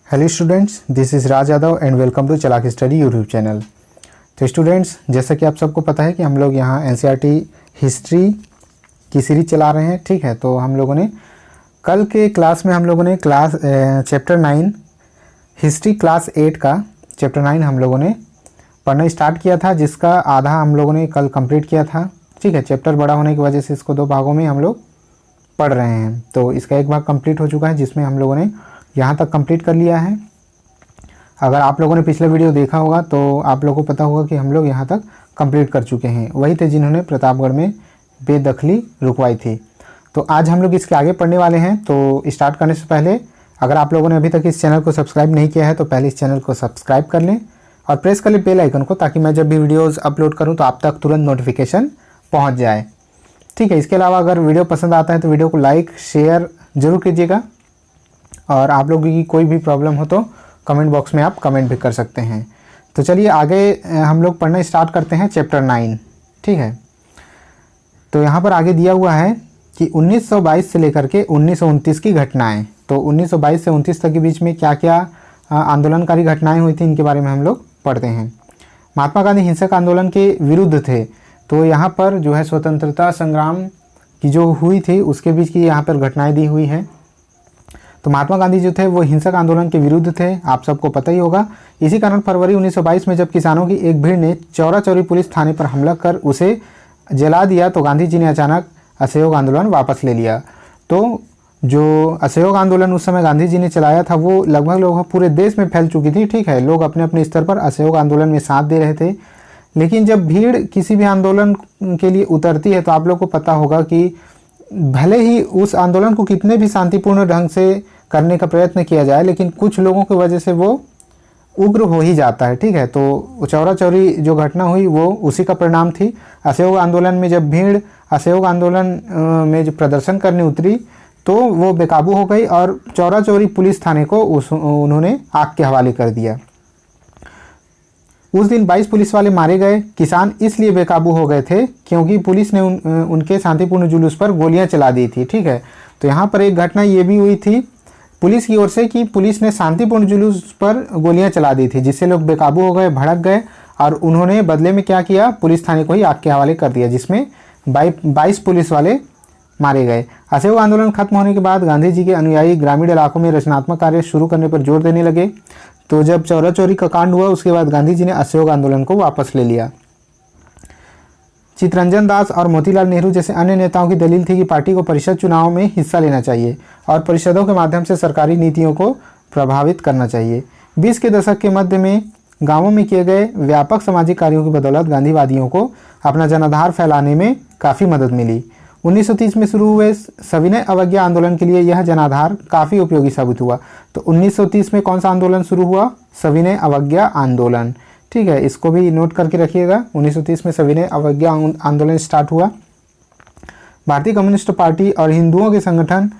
Hello students, this is Raj Yadav and welcome to Chalak study YouTube channel. तो students, जैसा कि आप सबको पता है कि हम लोग यहाँ एनसीईआरटी हिस्ट्री की सीरीज चला रहे हैं। ठीक है, तो हम लोगों ने कल के क्लास में हम लोगों ने चैप्टर 9 हिस्ट्री क्लास 8 का चैप्टर 9 हम लोगों ने पढ़ना स्टार्ट किया था, जिसका आधा हम लोगों ने कल कंप्लीट किया था। ठीक है, चैप्टर बड़ा होने की वजह से इसको 2 भागों में हम लोग पढ़ रहे हैं। तो इसका एक भाग कंप्लीट हो चुका है, जिसमें हम लोगों ने यहाँ तक कंप्लीट कर लिया है। अगर आप लोगों ने पिछला वीडियो देखा होगा तो आप लोगों को पता होगा कि हम लोग यहाँ तक कंप्लीट कर चुके हैं। वही थे जिन्होंने प्रतापगढ़ में बेदखली रुकवाई थी। तो आज हम लोग इसके आगे पढ़ने वाले हैं। तो स्टार्ट करने से पहले अगर आप लोगों ने अभी तक इस चैनल को सब्सक्राइब नहीं किया है तो पहले इस चैनल को सब्सक्राइब कर लें और प्रेस कर लें बेल आइकन को, ताकि मैं जब भी वीडियोज़ अपलोड करूँ तो आप तक तुरंत नोटिफिकेशन पहुँच जाए। ठीक है, इसके अलावा अगर वीडियो पसंद आता है तो वीडियो को लाइक शेयर ज़रूर कीजिएगा, और आप लोगों की कोई भी प्रॉब्लम हो तो कमेंट बॉक्स में आप कमेंट भी कर सकते हैं। तो चलिए आगे हम लोग पढ़ना स्टार्ट करते हैं चैप्टर 9। ठीक है, तो यहाँ पर आगे दिया हुआ है कि 1922 से लेकर के 1929 की घटनाएं। तो 1922 से 29 तक के बीच में क्या क्या आंदोलनकारी घटनाएं हुई थी, इनके बारे में हम लोग पढ़ते हैं। महात्मा गांधी हिंसक आंदोलन के विरुद्ध थे। तो यहाँ पर जो है स्वतंत्रता संग्राम की जो हुई थी उसके बीच की यहाँ पर घटनाएं दी हुई है। तो महात्मा गांधी जो थे वो हिंसक आंदोलन के विरुद्ध थे, आप सबको पता ही होगा। इसी कारण फरवरी 1922 में जब किसानों की एक भीड़ ने चौरा चौरी पुलिस थाने पर हमला कर उसे जला दिया तो गांधी जी ने अचानक असहयोग आंदोलन वापस ले लिया। तो जो असहयोग आंदोलन उस समय गांधी जी ने चलाया था वो लगभग पूरे देश में फैल चुकी थी। ठीक है, लोग अपने अपने स्तर पर असहयोग आंदोलन में साथ दे रहे थे। लेकिन जब भीड़ किसी भी आंदोलन के लिए उतरती है तो आप लोग को पता होगा कि भले ही उस आंदोलन को कितने भी शांतिपूर्ण ढंग से करने का प्रयत्न किया जाए, लेकिन कुछ लोगों की वजह से वो उग्र हो ही जाता है। ठीक है, तो चौरा चौरी जो घटना हुई वो उसी का परिणाम थी। असहयोग आंदोलन में जब भीड़ असहयोग आंदोलन में जो प्रदर्शन करने उतरी तो वो बेकाबू हो गई और चौरा चौरी पुलिस थाने को उन्होंने आग के हवाले कर दिया। उस दिन 22 पुलिस वाले मारे गए। किसान इसलिए बेकाबू हो गए थे क्योंकि पुलिस ने उनके शांतिपूर्ण जुलूस पर गोलियां चला दी थी। ठीक है, तो यहाँ पर एक घटना ये भी हुई थी पुलिस की ओर से कि पुलिस ने शांतिपूर्ण जुलूस पर गोलियां चला दी थी, जिससे लोग बेकाबू हो गए, भड़क गए और उन्होंने बदले में क्या किया, पुलिस थाने को ही आग के हवाले कर दिया, जिसमें 22 पुलिस वाले मारे गए। असहयोग आंदोलन खत्म होने के बाद गांधी जी के अनुयायी ग्रामीण इलाकों में रचनात्मक कार्य शुरू करने पर जोर देने लगे। तो जब चौरा चौरी का कांड हुआ उसके बाद गांधी जी ने असहयोग आंदोलन को वापस ले लिया। चित्तरंजन दास और मोतीलाल नेहरू जैसे अन्य नेताओं की दलील थी कि पार्टी को परिषद चुनाव में हिस्सा लेना चाहिए और परिषदों के माध्यम से सरकारी नीतियों को प्रभावित करना चाहिए। 20 के दशक के मध्य में गांवों में किए गए व्यापक सामाजिक कार्यों की बदौलत गांधीवादियों को अपना जनाधार फैलाने में काफ़ी मदद मिली। 1930 में शुरू हुए सविनय अवज्ञा आंदोलन के लिए यह जनाधार काफ़ी उपयोगी साबित हुआ। तो 1930 में कौन सा आंदोलन शुरू हुआ? सविनय अवज्ञा आंदोलन। ठीक है, इसको भी नोट करके रखिएगा। 1930 में सविनय अवज्ञा आंदोलन स्टार्ट हुआ। भारतीय कम्युनिस्ट पार्टी और हिंदुओं के संगठन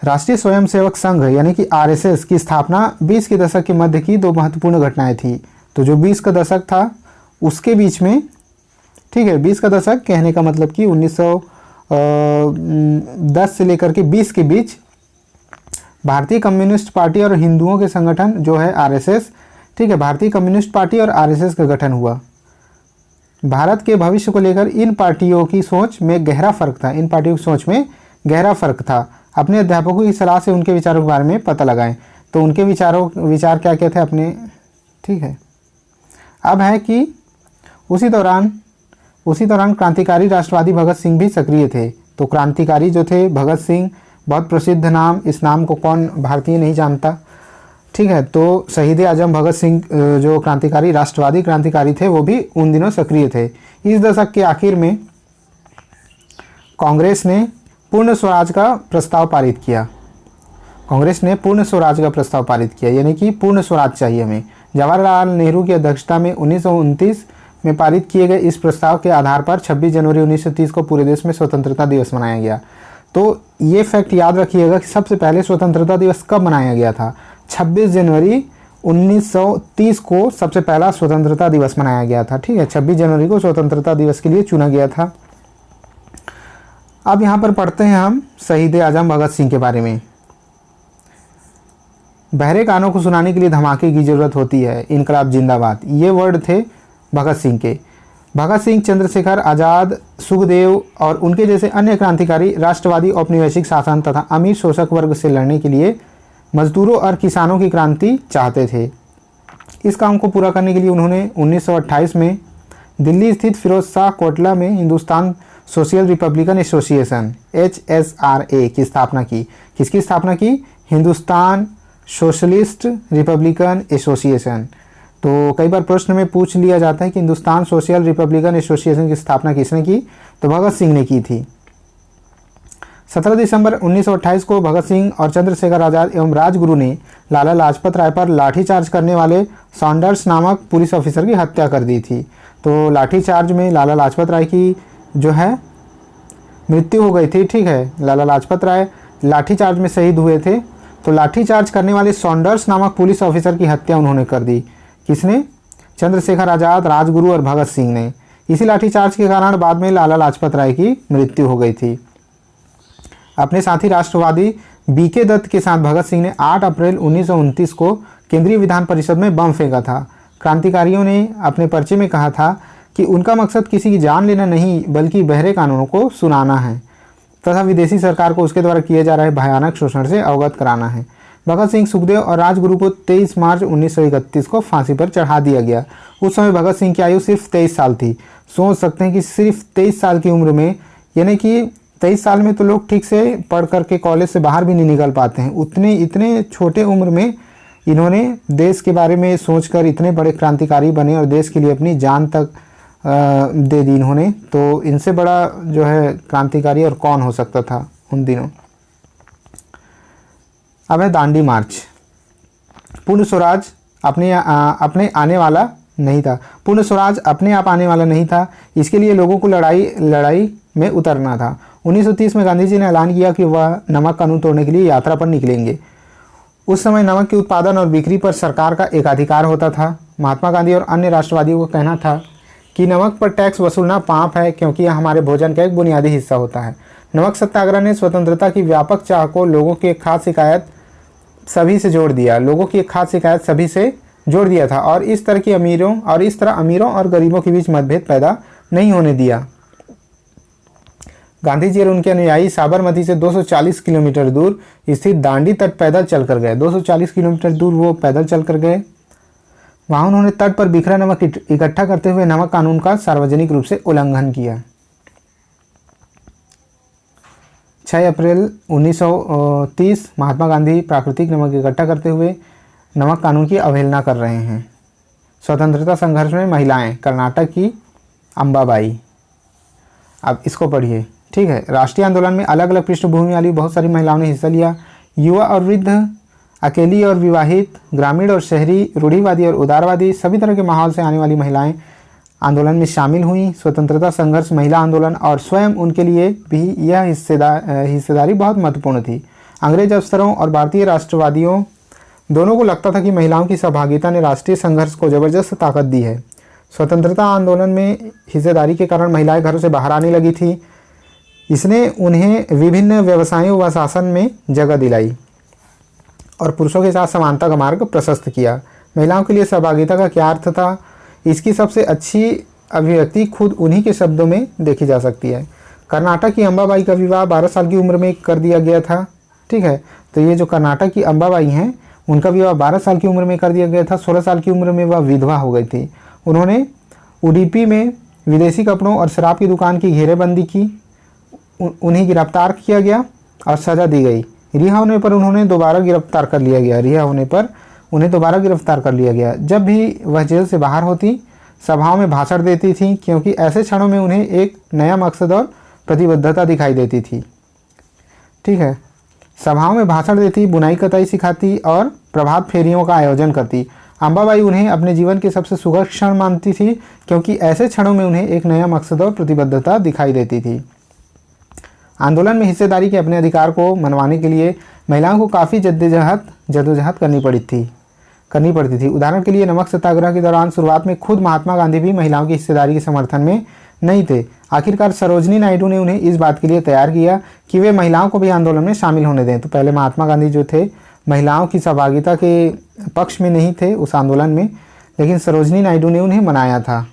राष्ट्रीय स्वयंसेवक संघ यानी कि आरएसएस की स्थापना 20 के दशक के मध्य की 2 महत्वपूर्ण घटनाएं थी। तो जो 20 का दशक था उसके बीच में, ठीक है, 20 का दशक कहने का मतलब कि 1910 से लेकर के 20 के बीच भारतीय कम्युनिस्ट पार्टी और हिंदुओं के संगठन जो है आरएसएस, ठीक है, भारतीय कम्युनिस्ट पार्टी और आरएसएस का गठन हुआ। भारत के भविष्य को लेकर इन पार्टियों की सोच में गहरा फर्क था। इन पार्टियों की सोच में गहरा फर्क था। अपने अध्यापकों की सलाह से उनके विचारों के बारे में पता लगाएं। तो उनके विचार क्या क्या थे अपने, ठीक है। अब है कि उसी दौरान क्रांतिकारी राष्ट्रवादी भगत सिंह भी सक्रिय थे। तो क्रांतिकारी जो थे भगत सिंह, बहुत प्रसिद्ध नाम, इस नाम को कौन भारतीय नहीं जानता। ठीक है, तो शहीद आजम भगत सिंह जो क्रांतिकारी राष्ट्रवादी क्रांतिकारी थे वो भी उन दिनों सक्रिय थे। इस दशक के आखिर में कांग्रेस ने पूर्ण स्वराज का प्रस्ताव पारित किया। यानी कि पूर्ण स्वराज चाहिए हमें। जवाहरलाल नेहरू की अध्यक्षता में 1929 में पारित किए गए इस प्रस्ताव के आधार पर 26 जनवरी 1930 को पूरे देश में स्वतंत्रता दिवस मनाया गया। तो ये फैक्ट याद रखिएगा कि सबसे पहले स्वतंत्रता दिवस कब मनाया गया था? 26 जनवरी 1930 को सबसे पहला स्वतंत्रता दिवस मनाया गया था। ठीक है, 26 जनवरी को स्वतंत्रता दिवस के लिए चुना गया था। अब यहाँ पर पढ़ते हैं हम शहीद आजम भगत सिंह के बारे में। बहरे कानों को सुनाने के लिए धमाके की ज़रूरत होती है, इनकलाब जिंदाबाद, ये वर्ड थे भगत सिंह के। भगत सिंह, चंद्रशेखर आज़ाद, सुखदेव और उनके जैसे अन्य क्रांतिकारी राष्ट्रवादी औपनिवेशिक शासन तथा अमीर शोषक वर्ग से लड़ने के लिए मजदूरों और किसानों की क्रांति चाहते थे। इस काम को पूरा करने के लिए उन्होंने 1928 में दिल्ली स्थित फिरोज शाह कोटला में Hindustan social Republican association HSRA की स्थापना की। किसकी स्थापना की? Hindustan socialist Republican association. तो कई बार प्रश्न में पूछ लिया जाता है कि हिंदुस्तान सोशल रिपब्लिकन एसोसिएशन की स्थापना किसने की? तो भगत सिंह ने की थी। 17 दिसंबर 1928 को भगत सिंह और चंद्रशेखर आज़ाद एवं राजगुरु ने लाला लाजपत राय पर लाठीचार्ज करने वाले सॉन्डर्स नामक पुलिस ऑफिसर की हत्या कर दी थी। तो लाठीचार्ज में लाला लाजपत राय की जो है मृत्यु हो गई थी। ठीक है, लाला लाजपत राय लाठीचार्ज में शहीद हुए थे। तो लाठीचार्ज करने वाले सॉन्डर्स नामक पुलिस ऑफिसर की हत्या उन्होंने कर दी। किसने? चंद्रशेखर आज़ाद, राजगुरु और भगत सिंह ने। इसी लाठीचार्ज के कारण बाद में लाला लाजपत राय की मृत्यु हो गई थी। अपने साथी राष्ट्रवादी BK दत्त के साथ भगत सिंह ने 8 अप्रैल 1929 को केंद्रीय विधान परिषद में बम फेंका था। क्रांतिकारियों ने अपने पर्चे में कहा था कि उनका मकसद किसी की जान लेना नहीं बल्कि बहरे कानूनों को सुनाना है तथा विदेशी सरकार को उसके द्वारा किए जा रहे भयानक शोषण से अवगत कराना है। भगत सिंह, सुखदेव और राजगुरु को 23 मार्च 1931 को फांसी पर चढ़ा दिया गया। उस समय भगत सिंह की आयु सिर्फ 23 साल थी। सोच सकते हैं कि सिर्फ 23 साल की उम्र में, यानी कि 23 साल में तो लोग ठीक से पढ़ करके कॉलेज से बाहर भी नहीं निकल पाते हैं। इतने छोटे उम्र में इन्होंने देश के बारे में सोचकर इतने बड़े क्रांतिकारी बने और देश के लिए अपनी जान तक दे दी इन्होंने। तो इनसे बड़ा जो है क्रांतिकारी और कौन हो सकता था उन दिनों। अब है दांडी मार्च। पूर्ण स्वराज अपने आने वाला नहीं था। पूर्ण स्वराज अपने आप आने वाला नहीं था। इसके लिए लोगों को लड़ाई में उतरना था। 1930 में गांधी जी ने ऐलान किया कि वह नमक कानून तोड़ने के लिए यात्रा पर निकलेंगे। उस समय नमक के उत्पादन और बिक्री पर सरकार का एकाधिकार होता था। महात्मा गांधी और अन्य राष्ट्रवादियों को कहना था कि नमक पर टैक्स वसूलना पाप है क्योंकि यह हमारे भोजन का एक बुनियादी हिस्सा होता है। नमक सत्याग्रह ने स्वतंत्रता की व्यापक चाह को लोगों की एक खास शिकायत सभी से जोड़ दिया था और इस तरह अमीरों और गरीबों के बीच मतभेद पैदा नहीं होने दिया। गांधी जी और उनके अनुयायी साबरमती से 240 किलोमीटर दूर स्थित दांडी तट पैदल चलकर गए। 240 किलोमीटर दूर वो पैदल चलकर गए। वहां उन्होंने तट पर बिखरा नमक इकट्ठा करते हुए नमक कानून का सार्वजनिक रूप से उल्लंघन किया। 6 अप्रैल 1930 महात्मा गांधी प्राकृतिक नमक इकट्ठा करते हुए नमक कानून की अवहेलना कर रहे हैं। स्वतंत्रता संघर्ष में महिलाएं, कर्नाटक की अंबाबाई। अब इसको पढ़िए। ठीक है, राष्ट्रीय आंदोलन में अलग अलग पृष्ठभूमि वाली बहुत सारी महिलाओं ने हिस्सा लिया। युवा और वृद्ध, अकेली और विवाहित, ग्रामीण और शहरी, रूढ़िवादी और उदारवादी, सभी तरह के माहौल से आने वाली महिलाएं आंदोलन में शामिल हुई। स्वतंत्रता संघर्ष, महिला आंदोलन और स्वयं उनके लिए भी यह हिस्सेदारी बहुत महत्वपूर्ण थी। अंग्रेज अफसरों और भारतीय राष्ट्रवादियों दोनों को लगता था कि महिलाओं की सहभागिता ने राष्ट्रीय संघर्ष को जबरदस्त ताकत दी है। स्वतंत्रता आंदोलन में हिस्सेदारी के कारण महिलाएं घरों से बाहर आने लगी थी। इसने उन्हें विभिन्न व्यवसायों व शासन में जगह दिलाई और पुरुषों के साथ समानता का मार्ग प्रशस्त किया। महिलाओं के लिए सहभागिता का क्या अर्थ था? इसकी सबसे अच्छी अभिव्यक्ति खुद उन्हीं के शब्दों में देखी जा सकती है। कर्नाटक की अंबाबाई का विवाह 12 साल की उम्र में कर दिया गया था। ठीक है, तो ये जो कर्नाटक की अंबाबाई हैं उनका विवाह 12 साल की उम्र में कर दिया गया था। 16 साल की उम्र में वह विधवा हो गई थी। उन्होंने उडुपी में विदेशी कपड़ों और शराब की दुकान की घेरेबंदी की। उन्हें गिरफ्तार किया गया और सज़ा दी गई। रिहा होने पर उन्हें दोबारा गिरफ्तार कर लिया गया। जब भी वह जेल से बाहर होती, सभाओं में भाषण देती थी क्योंकि ऐसे क्षणों में उन्हें एक नया मकसद और प्रतिबद्धता दिखाई देती थी। ठीक है, सभाओं में भाषण देती, बुनाई कताई सिखाती और प्रभात फेरियों का आयोजन करती। अंबाबाई उन्हें अपने जीवन के सबसे सुखद क्षण मानती थी क्योंकि ऐसे क्षणों में उन्हें एक नया मकसद और प्रतिबद्धता दिखाई देती थी। आंदोलन में हिस्सेदारी के अपने अधिकार को मनवाने के लिए महिलाओं को काफ़ी जद्दोजहद करनी पड़ती थी। उदाहरण के लिए नमक सत्याग्रह के दौरान शुरुआत में खुद महात्मा गांधी भी महिलाओं की हिस्सेदारी के समर्थन में नहीं थे। आखिरकार सरोजनी नायडू ने उन्हें इस बात के लिए तैयार किया कि वे महिलाओं को भी आंदोलन में शामिल होने दें। तो पहले महात्मा गांधी जो थे महिलाओं की सहभागिता के पक्ष में नहीं थे उस आंदोलन में, लेकिन सरोजिनी नायडू ने उन्हें मनाया था।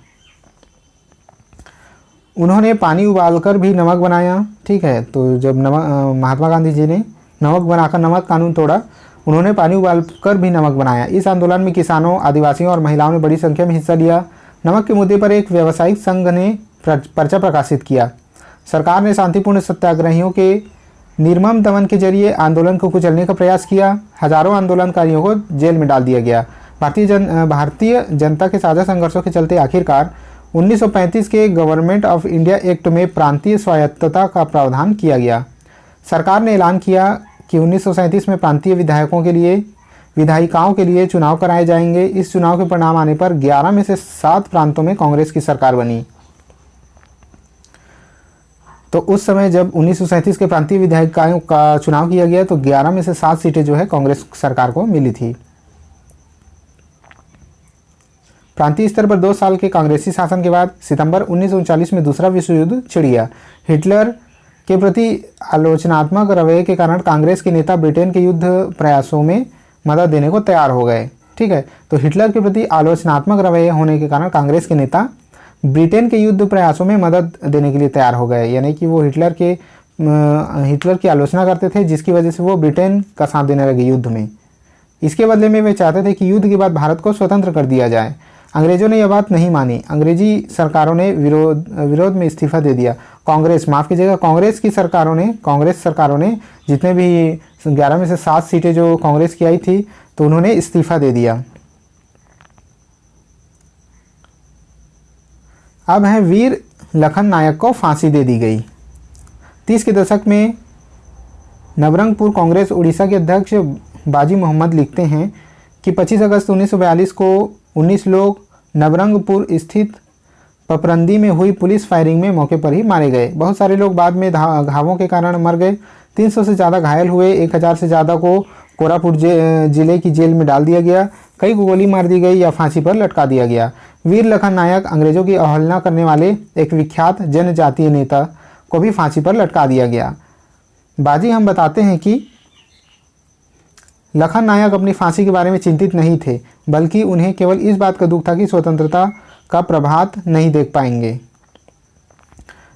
उन्होंने पानी उबालकर भी नमक बनाया, ठीक है। तो जब महात्मा गांधी जी ने नमक बनाकर नमक कानून तोड़ा, उन्होंने पानी उबालकर भी नमक बनाया। इस आंदोलन में किसानों, आदिवासियों और महिलाओं ने बड़ी संख्या में हिस्सा लिया। नमक के मुद्दे पर एक व्यावसायिक संघ ने पर्चा प्रकाशित किया। सरकार ने शांतिपूर्ण सत्याग्रहियों के निर्मम दमन के जरिए आंदोलन को कुचलने का प्रयास किया। हजारों आंदोलनकारियों को जेल में डाल दिया गया। भारतीय जनता के साझा संघर्षों के चलते आखिरकार 1935 के गवर्नमेंट ऑफ इंडिया एक्ट में प्रांतीय स्वायत्तता का प्रावधान किया गया। सरकार ने ऐलान किया कि 1937 में प्रांतीय विधायिकाओं के लिए चुनाव कराए जाएंगे। इस चुनाव के परिणाम आने पर 11 में से 7 प्रांतों में कांग्रेस की सरकार बनी। तो उस समय जब 1937 के प्रांतीय विधायिकाओं का चुनाव किया गया तो 11 में से 7 सीटें जो है कांग्रेस सरकार को मिली थी। प्रांतीय स्तर पर 2 साल के कांग्रेसी शासन के बाद सितंबर 1939 में दूसरा विश्व युद्ध छिड़ गया। हिटलर के प्रति आलोचनात्मक रवैये के कारण कांग्रेस के नेता ब्रिटेन के युद्ध प्रयासों में मदद देने को तैयार हो गए, ठीक है। तो हिटलर के प्रति आलोचनात्मक रवैये होने के कारण कांग्रेस के नेता ब्रिटेन के युद्ध प्रयासों में मदद देने के लिए तैयार हो गए, यानी कि वो हिटलर की आलोचना करते थे, जिसकी वजह से वो ब्रिटेन का साथ देने लगे युद्ध में। इसके बदले में वे चाहते थे कि युद्ध के बाद भारत को स्वतंत्र कर दिया जाए। अंग्रेजों ने यह बात नहीं मानी। अंग्रेजी सरकारों ने विरोध में इस्तीफा दे दिया। कांग्रेस सरकारों ने जितने भी 11 में से 7 सीटें जो कांग्रेस की आई थी तो उन्होंने इस्तीफा दे दिया। अब है वीर लखन नायक को फांसी दे दी गई। 30 के दशक में नवरंगपुर कांग्रेस उड़ीसा के अध्यक्ष बाजी मोहम्मद लिखते हैं कि 25 अगस्त 1942 को 19 लोग नवरंगपुर स्थित पपरंदी में हुई पुलिस फायरिंग में मौके पर ही मारे गए। बहुत सारे लोग बाद में घावों के कारण मर गए। 300 से ज़्यादा घायल हुए। 1000 से ज़्यादा को कोरापुट जिले की जेल में डाल दिया गया। कई को गोली मार दी गई या फांसी पर लटका दिया गया। वीर लखन नायक, अंग्रेजों की अवहेलना करने वाले एक विख्यात जनजातीय नेता को भी फांसी पर लटका दिया गया। बाजी हम बताते हैं कि लखन नायक अपनी फांसी के बारे में चिंतित नहीं थे, बल्कि उन्हें केवल इस बात का दुख था कि स्वतंत्रता का प्रभात नहीं देख पाएंगे।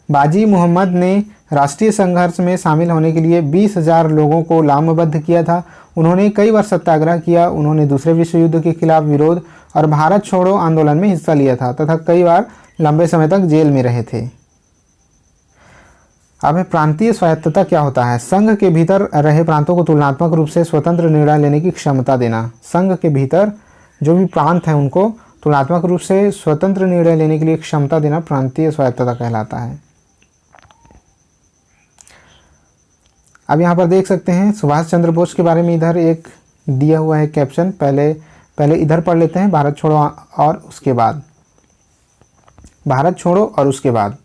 बाजी मोहम्मद ने राष्ट्रीय संघर्ष में शामिल होने के लिए 20,000 लोगों को लामबद्ध किया था। उन्होंने कई बार सत्याग्रह किया। उन्होंने दूसरे विश्व युद्ध के खिलाफ विरोध और भारत छोड़ो आंदोलन में हिस्सा लिया था तथा कई बार लंबे समय तक जेल में रहे थे। अब प्रांतीय स्वायत्तता क्या होता है? संघ के भीतर रहे प्रांतों को तुलनात्मक रूप से स्वतंत्र निर्णय लेने की क्षमता देना। संघ के भीतर जो भी प्रांत हैं उनको तुलनात्मक रूप से स्वतंत्र निर्णय लेने के लिए क्षमता देना प्रांतीय स्वायत्तता कहलाता है। अब यहाँ पर देख सकते हैं सुभाष चंद्र बोस के बारे में इधर एक दिया हुआ है कैप्शन। पहले इधर पढ़ लेते हैं, भारत छोड़ो और उसके बाद। भारत छोड़ो और उसके बाद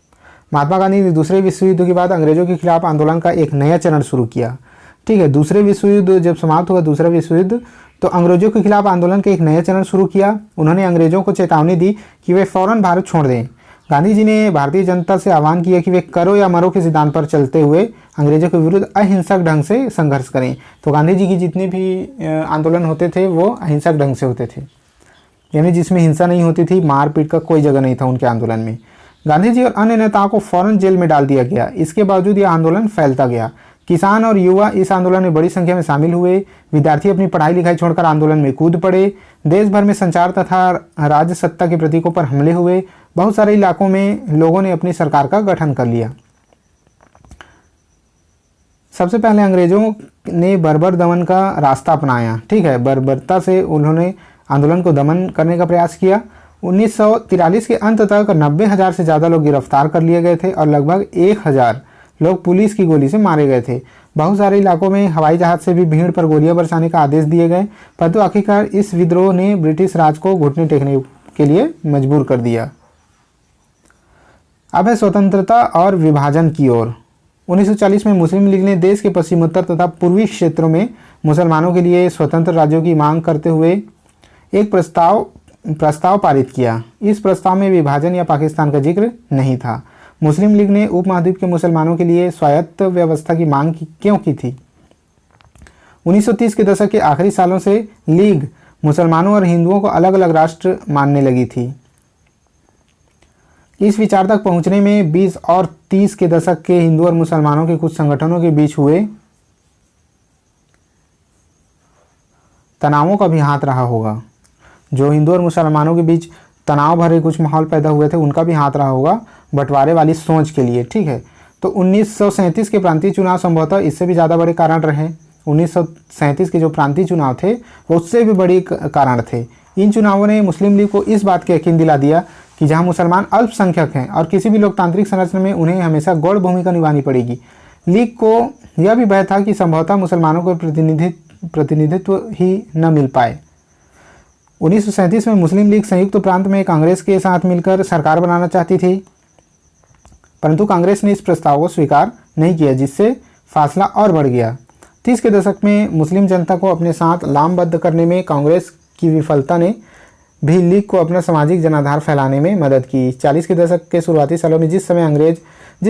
महात्मा गांधी ने दूसरे विश्व युद्ध के बाद अंग्रेजों के खिलाफ आंदोलन का एक नया चरण शुरू किया। ठीक है, दूसरे विश्व युद्ध जब समाप्त हुआ, दूसरा विश्व युद्ध, तो अंग्रेजों के खिलाफ आंदोलन का एक नया चरण शुरू किया। उन्होंने अंग्रेजों को चेतावनी दी कि वे फौरन भारत छोड़ दें। गांधी जी ने भारतीय जनता से आह्वान किया कि वे करो या मरो के सिद्धांत पर चलते हुए अंग्रेजों के विरुद्ध अहिंसक ढंग से संघर्ष करें। तो गांधी जी की जितने भी आंदोलन होते थे वो अहिंसक ढंग से होते थे, यानी जिसमें हिंसा नहीं होती थी, मारपीट का कोई जगह नहीं था उनके आंदोलन में। गांधी जी और अन्य नेताओं को फौरन जेल में डाल दिया गया। इसके बावजूद यह आंदोलन फैलता गया। किसान और युवा इस आंदोलन में बड़ी संख्या में शामिल हुए। विद्यार्थी अपनी पढ़ाई लिखाई छोड़कर आंदोलन में कूद पड़े। देश भर में संचार तथा राज्य सत्ता के प्रतीकों पर हमले हुए। बहुत सारे इलाकों में लोगों ने अपनी सरकार का गठन कर लिया। सबसे पहले अंग्रेजों ने बर्बर दमन का रास्ता अपनाया। ठीक है, बर्बरता से उन्होंने आंदोलन को दमन करने का प्रयास किया। 1943 के अंत तक 90,000 से ज़्यादा लोग गिरफ्तार कर लिए गए थे और लगभग 1,000 लोग पुलिस की गोली से मारे गए थे। बहुत सारे इलाकों में हवाई जहाज से भी भीड़ पर गोलियां बरसाने का आदेश दिए गए, परंतु आखिरकार इस विद्रोह ने ब्रिटिश राज को घुटने टेकने के लिए मजबूर कर दिया। अब है स्वतंत्रता और विभाजन की ओर। 1940 में मुस्लिम लीग ने देश के पश्चिमोत्तर तथा पूर्वी क्षेत्रों में मुसलमानों के लिए स्वतंत्र राज्यों की मांग करते हुए एक प्रस्ताव पारित किया। इस प्रस्ताव में विभाजन या पाकिस्तान का जिक्र नहीं था। मुस्लिम लीग ने उपमहाद्वीप के मुसलमानों के लिए स्वायत्त व्यवस्था की मांग क्यों की थी? 1930 के दशक के आखिरी सालों से लीग मुसलमानों और हिंदुओं को अलग अलग राष्ट्र मानने लगी थी। इस विचार तक पहुंचने में 20 और 30 के दशक के हिंदू और मुसलमानों के कुछ संगठनों के बीच हुए तनावों का भी हाथ रहा होगा। जो हिंदू और मुसलमानों के बीच तनाव भरे कुछ माहौल पैदा हुए थे, उनका भी हाथ रहा होगा बंटवारे वाली सोच के लिए। ठीक है, तो 1937 के प्रांतीय चुनाव संभवतः इससे भी ज़्यादा बड़े कारण रहे। 1937 के जो प्रांतीय चुनाव थे वो उससे भी बड़े कारण थे। इन चुनावों ने मुस्लिम लीग को इस बात का यकीन दिला दिया कि जहां मुसलमान अल्पसंख्यक हैं और किसी भी लोकतांत्रिक संरचना में उन्हें हमेशा गौण भूमिका निभानी पड़ेगी। लीग को यह भी भय था कि संभवतः मुसलमानों को प्रतिनिधित्व ही न मिल पाए। 1937 में मुस्लिम लीग संयुक्त प्रांत में कांग्रेस के साथ मिलकर सरकार बनाना चाहती थी, परंतु कांग्रेस ने इस प्रस्ताव को स्वीकार नहीं किया, जिससे फासला और बढ़ गया। 30 के दशक में मुस्लिम जनता को अपने साथ लामबद्ध करने में कांग्रेस की विफलता ने भी लीग को अपना सामाजिक जनाधार फैलाने में मदद की। 40 के दशक के शुरुआती सालों में जिस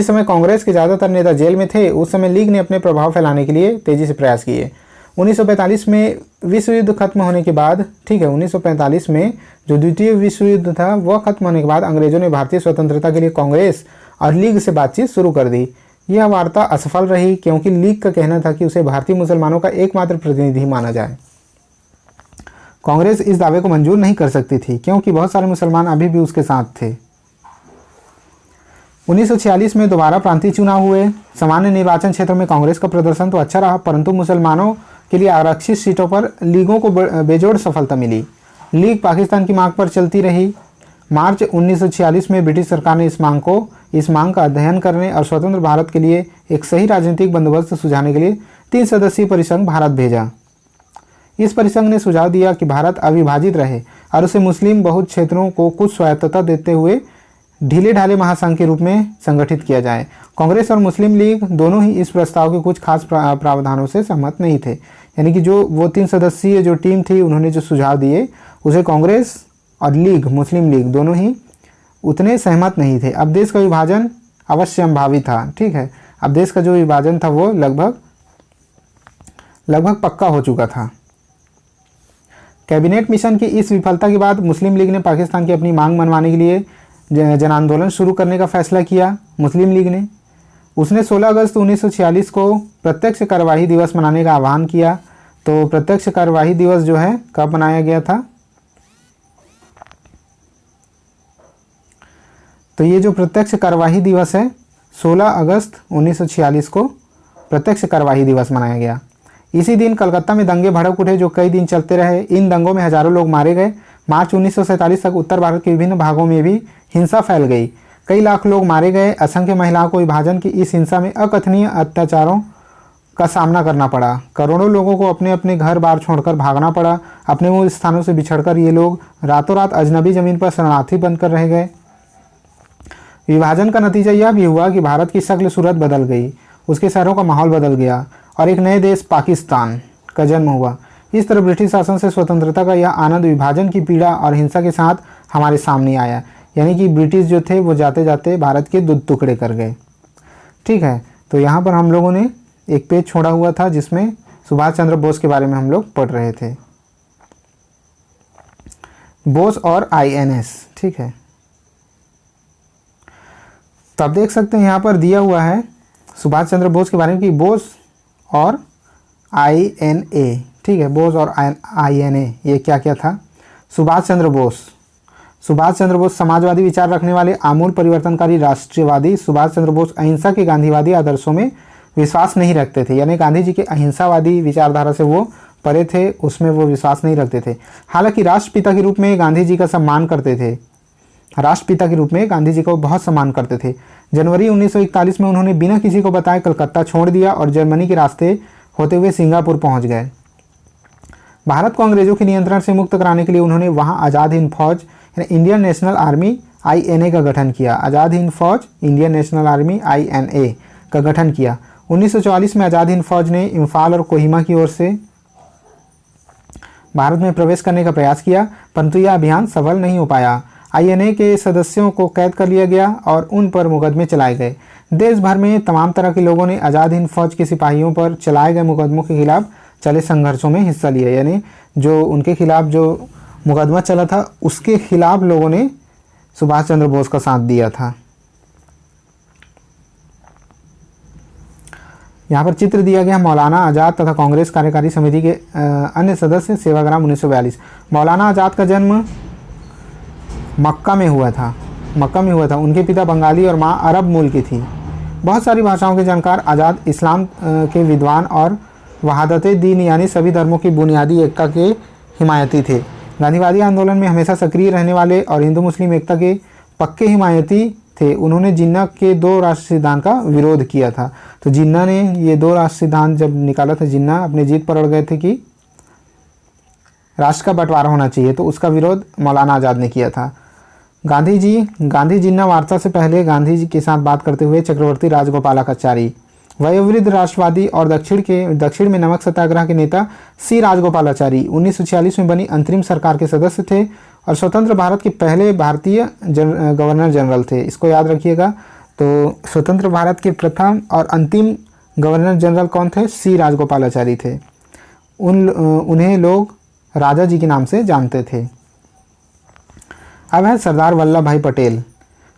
समय कांग्रेस के ज़्यादातर नेता जेल में थे, उस समय लीग ने अपने प्रभाव फैलाने के लिए तेज़ी से प्रयास किए। 1945 में विश्व युद्ध खत्म होने के बाद, ठीक है, 1945 में जो द्वितीय विश्व युद्ध था वह खत्म होने के बाद अंग्रेजों ने भारतीय स्वतंत्रता के लिए कांग्रेस और लीग से बातचीत शुरू कर दी। यह वार्ता असफल रही क्योंकि लीग का कहना था कि उसे भारतीय मुसलमानों का एकमात्र प्रतिनिधि माना जाए। कांग्रेस इस दावे को मंजूर नहीं कर सकती थी क्योंकि बहुत सारे मुसलमान अभी भी उसके साथ थे। 1946 में दोबारा प्रांतीय चुनाव हुए। सामान्य निर्वाचन क्षेत्रों में कांग्रेस का प्रदर्शन तो अच्छा रहा, परंतु मुसलमानों के लिए आरक्षित सीटों पर लीगों को बेजोड़ सफलता मिली। लीग पाकिस्तान की मांग पर चलती रही। मार्च 1946 में ब्रिटिश सरकार ने इस मांग का अध्ययन करने और स्वतंत्र भारत के लिए एक सही राजनीतिक बंदोबस्त सुझाने के लिए 3 सदस्यीय परिसंघ भारत भेजा। इस परिसंघ ने सुझाव दिया कि भारत अविभाजित रहे और उसे मुस्लिम बहुत क्षेत्रों को कुछ स्वायत्तता देते हुए ढीले ढाले महासंघ के रूप में संगठित किया जाए। कांग्रेस और मुस्लिम लीग दोनों ही इस प्रस्ताव के कुछ खास प्रावधानों से सहमत नहीं थे। यानी कि जो वो 3 सदस्यीय जो टीम थी, उन्होंने जो सुझाव दिए उसे कांग्रेस और लीग, मुस्लिम लीग दोनों ही उतने सहमत नहीं थे। अब देश का विभाजन अवश्यंभावी था। ठीक है, अब देश का जो विभाजन था वो लगभग पक्का हो चुका था। कैबिनेट मिशन की इस विफलता के बाद मुस्लिम लीग ने पाकिस्तान की अपनी मांग मनवाने के लिए जन आंदोलन शुरू करने का फैसला किया। मुस्लिम लीग ने उसने 16 अगस्त 1946 को प्रत्यक्ष कार्यवाही दिवस मनाने का आह्वान किया। तो प्रत्यक्ष कार्यवाही दिवस जो है कब मनाया गया था? तो ये जो प्रत्यक्ष कार्यवाही दिवस है 16 अगस्त 1946 को प्रत्यक्ष कार्यवाही दिवस मनाया गया। इसी दिन कलकत्ता में दंगे भड़क उठे जो कई दिन चलते रहे। इन दंगों में हजारों लोग मारे गए। मार्च 1947 तक उत्तर भारत के विभिन्न भागों में भी हिंसा फैल गई। कई लाख लोग मारे गए। असंख्य महिलाओं को विभाजन की इस हिंसा में अकथनीय अत्याचारों का सामना करना पड़ा। करोड़ों लोगों को अपने अपने घर बार छोड़कर भागना पड़ा। अपने मूल स्थानों से बिछड़कर ये लोग रातों रात अजनबी जमीन पर शरणार्थी बनकर रह गए। विभाजन का नतीजा यह भी हुआ कि भारत की शक्ल सूरत बदल गई, उसके शहरों का माहौल बदल गया और एक नए देश पाकिस्तान का जन्म हुआ। इस तरह ब्रिटिश शासन से स्वतंत्रता का यह आनंद विभाजन की पीड़ा और हिंसा के साथ हमारे सामने आया। यानी कि ब्रिटिश जो थे वो जाते जाते भारत के 2 टुकड़े कर गए। ठीक है, तो यहाँ पर हम लोगों ने एक पेज छोड़ा हुआ था जिसमें सुभाष चंद्र बोस के बारे में हम लोग पढ़ रहे थे। बोस और INS। ठीक है, तो आप देख सकते हैं यहाँ पर दिया हुआ है सुभाष चंद्र बोस के बारे में कि बोस और INA। ठीक है, बोस और INA ये क्या क्या था? सुभाष चंद्र बोस समाजवादी विचार रखने वाले आमूल परिवर्तनकारी राष्ट्रीयवादी। सुभाष चंद्र बोस अहिंसा के गांधीवादी आदर्शों में विश्वास नहीं रखते थे। यानी गांधी जी के अहिंसावादी विचारधारा से वो परे थे, उसमें वो विश्वास नहीं रखते थे। हालांकि राष्ट्रपिता के रूप में गांधी जी का सम्मान करते थे। राष्ट्रपिता के रूप में गांधी जी को बहुत सम्मान करते थे। जनवरी 1941 में उन्होंने बिना किसी को बताए कलकत्ता छोड़ दिया और जर्मनी के रास्ते होते हुए सिंगापुर पहुंच गए। भारत को अंग्रेजों के नियंत्रण से मुक्त कराने के लिए उन्होंने वहां आज़ाद हिंद फौज इंडियन नेशनल आर्मी INA का गठन किया। आज़ाद हिंद फौज इंडियन नेशनल आर्मी INA का गठन किया। 1944 में आज़ाद हिंद फौज ने इम्फाल और कोहिमा की ओर से भारत में प्रवेश करने का प्रयास किया, परंतु यह अभियान सफल नहीं हो पाया। INA के सदस्यों को कैद कर लिया गया और उन पर मुकदमे चलाए गए। देश भर में तमाम तरह के लोगों ने आज़ाद हिंद फौज के सिपाहियों पर चलाए गए मुकदमों के खिलाफ चले संघर्षों में हिस्सा लिया, यानी जो उनके खिलाफ जो मुकदमा चला था उसके खिलाफ लोगों ने सुभाष चंद्र बोस का साथ दिया था। यहाँ पर चित्र दिया गया मौलाना आज़ाद तथा कांग्रेस कार्यकारी समिति के अन्य सदस्य, सेवाग्राम 1942। मौलाना आज़ाद का जन्म मक्का में हुआ था। उनके पिता बंगाली और माँ अरब मूल की थी। बहुत सारी भाषाओं के जानकार, आज़ाद इस्लाम के विद्वान और वहादते दीन यानी सभी धर्मों की बुनियादी एकता के हिमायती थे। गांधीवादी आंदोलन में हमेशा सक्रिय रहने वाले और हिंदू मुस्लिम एकता के पक्के हिमायती थे। उन्होंने जिन्ना के 2 राष्ट्र सिद्धांत का विरोध किया था। तो जिन्ना ने ये 2 राष्ट्र सिद्धांत जब निकाला था, जिन्ना अपने जीत पर अड़ गए थे कि राष्ट्र का बंटवारा होना चाहिए, तो उसका विरोध मौलाना आज़ाद ने किया था। गांधी जिन्ना वार्ता से पहले गांधी जी के साथ बात करते हुए चक्रवर्ती राजगोपालाचारी, वयोवृद्ध राष्ट्रवादी और दक्षिण में नमक सत्याग्रह के नेता सी राजगोपालाचारी 1946 में बनी अंतरिम सरकार के सदस्य थे और स्वतंत्र भारत के पहले भारतीय गवर्नर जनरल थे। इसको याद रखिएगा। तो स्वतंत्र भारत के प्रथम और अंतिम गवर्नर जनरल कौन थे? सी राजगोपालाचारी थे। उन्हें लोग राजा जी के नाम से जानते थे। अब है सरदार वल्लभ भाई पटेल।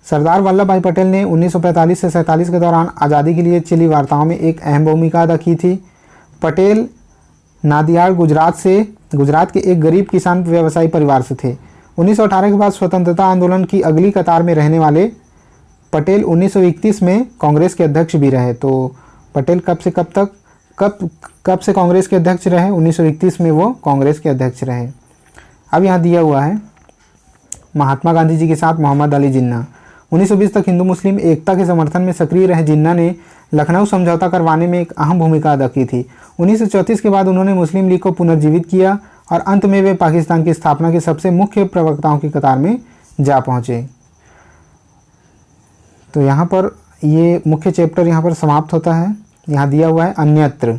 सरदार वल्लभ भाई पटेल ने 1945 से 47 के दौरान आज़ादी के लिए चली वार्ताओं में एक अहम भूमिका अदा की थी। पटेल नादियाड गुजरात के एक गरीब किसान व्यवसायी परिवार से थे। 1918 के बाद स्वतंत्रता आंदोलन की अगली कतार में रहने वाले पटेल 1931 में कांग्रेस के अध्यक्ष भी रहे। तो पटेल कब से कांग्रेस के अध्यक्ष रहे? 1931 में वो कांग्रेस के अध्यक्ष रहे। अब यहाँ दिया हुआ है महात्मा गांधी जी के साथ मोहम्मद अली जिन्ना। 1920 तक हिंदू मुस्लिम एकता के समर्थन में सक्रिय रहे जिन्ना ने लखनऊ समझौता करवाने में एक अहम भूमिका अदा की थी। 1934 के बाद उन्होंने मुस्लिम लीग को पुनर्जीवित किया और अंत में वे पाकिस्तान की स्थापना के सबसे मुख्य प्रवक्ताओं की कतार में जा पहुंचे। तो यहाँ पर ये मुख्य चैप्टर यहाँ पर समाप्त होता है। यहाँ दिया हुआ है अन्यत्र।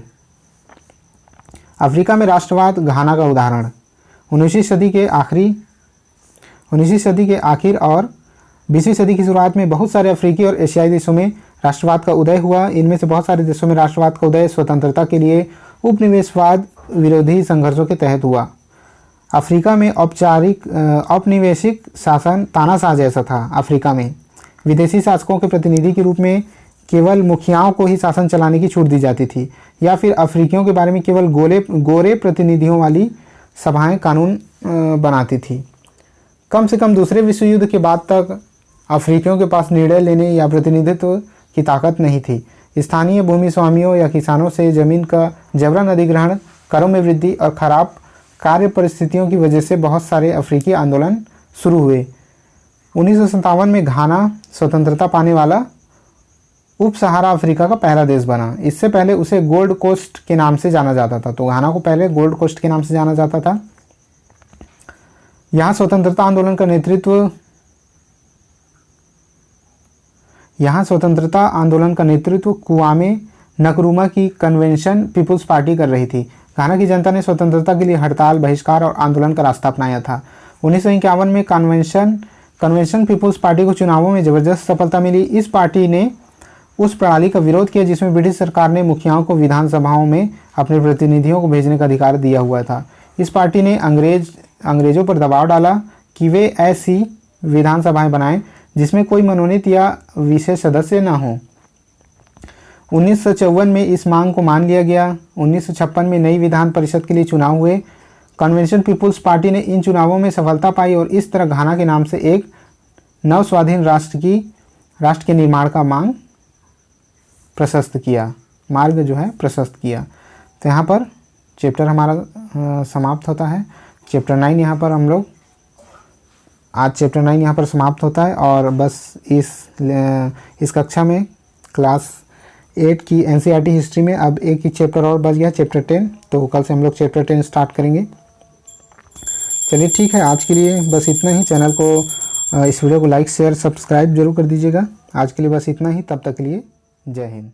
अफ्रीका में राष्ट्रवाद घाना का उदाहरण। 19वीं सदी के आखिर और 20वीं सदी की शुरुआत में बहुत सारे अफ्रीकी और एशियाई देशों में राष्ट्रवाद का उदय हुआ। इनमें से बहुत सारे देशों में राष्ट्रवाद का उदय स्वतंत्रता के लिए उपनिवेशवाद विरोधी संघर्षों के तहत हुआ। अफ्रीका में औपनिवेशिक शासन तानाशाह जैसा था। अफ्रीका में विदेशी शासकों के प्रतिनिधि के रूप में केवल मुखियाओं को ही शासन चलाने की छूट दी जाती थी, या फिर अफ्रीकियों के बारे में केवल गोरे प्रतिनिधियों वाली सभाएं कानून बनाती थी। कम से कम दूसरे विश्व युद्ध के बाद तक अफ्रीकियों के पास निर्णय लेने या प्रतिनिधित्व की ताकत नहीं थी। स्थानीय भूमि स्वामियों या किसानों से जमीन का जबरन अधिग्रहण, करों में वृद्धि और खराब कार्य परिस्थितियों की वजह से बहुत सारे अफ्रीकी आंदोलन शुरू हुए। 1957 में घाना स्वतंत्रता पाने वाला उप सहारा अफ्रीका का पहला देश बना। इससे पहले उसे गोल्ड कोस्ट के नाम से जाना जाता था। तो घाना को पहले गोल्ड कोस्ट के नाम से जाना जाता था। यहाँ स्वतंत्रता आंदोलन का नेतृत्व कुआमे नक्रुमा की कन्वेंशन पीपुल्स पार्टी कर रही थी। घाना की जनता ने स्वतंत्रता के लिए हड़ताल, बहिष्कार और आंदोलन का रास्ता अपनाया था। 1951 में कन्वेंशन पीपुल्स पार्टी को चुनावों में जबरदस्त सफलता मिली। इस पार्टी ने उस प्रणाली का विरोध किया जिसमें ब्रिटिश सरकार ने मुखियाओं को विधानसभाओं में अपने प्रतिनिधियों को भेजने का अधिकार दिया हुआ था। इस पार्टी ने अंग्रेजों पर दबाव डाला कि वे ऐसी विधानसभाएं बनाएं जिसमें कोई मनोनीत या विशेष सदस्य न हो। 1954 में इस मांग को मान लिया गया। 1956 में नई विधान परिषद के लिए चुनाव हुए। कन्वेंशन पीपुल्स पार्टी ने इन चुनावों में सफलता पाई और इस तरह घाना के नाम से एक नव स्वाधीन राष्ट्र के निर्माण का मार्ग प्रशस्त किया। तो यहाँ पर चैप्टर हमारा समाप्त होता है। चैप्टर 9 यहाँ पर चैप्टर 9 यहाँ पर समाप्त होता है। और बस इस कक्षा में क्लास 8 की एनसीईआरटी हिस्ट्री में अब एक ही चैप्टर और बच गया, चैप्टर 10। तो कल से हम लोग चैप्टर 10 स्टार्ट करेंगे। चलिए ठीक है, आज के लिए बस इतना ही। चैनल को इस वीडियो को लाइक, शेयर, सब्सक्राइब जरूर कर दीजिएगा। आज के लिए बस इतना ही। तब तक के लिए जय हिंद।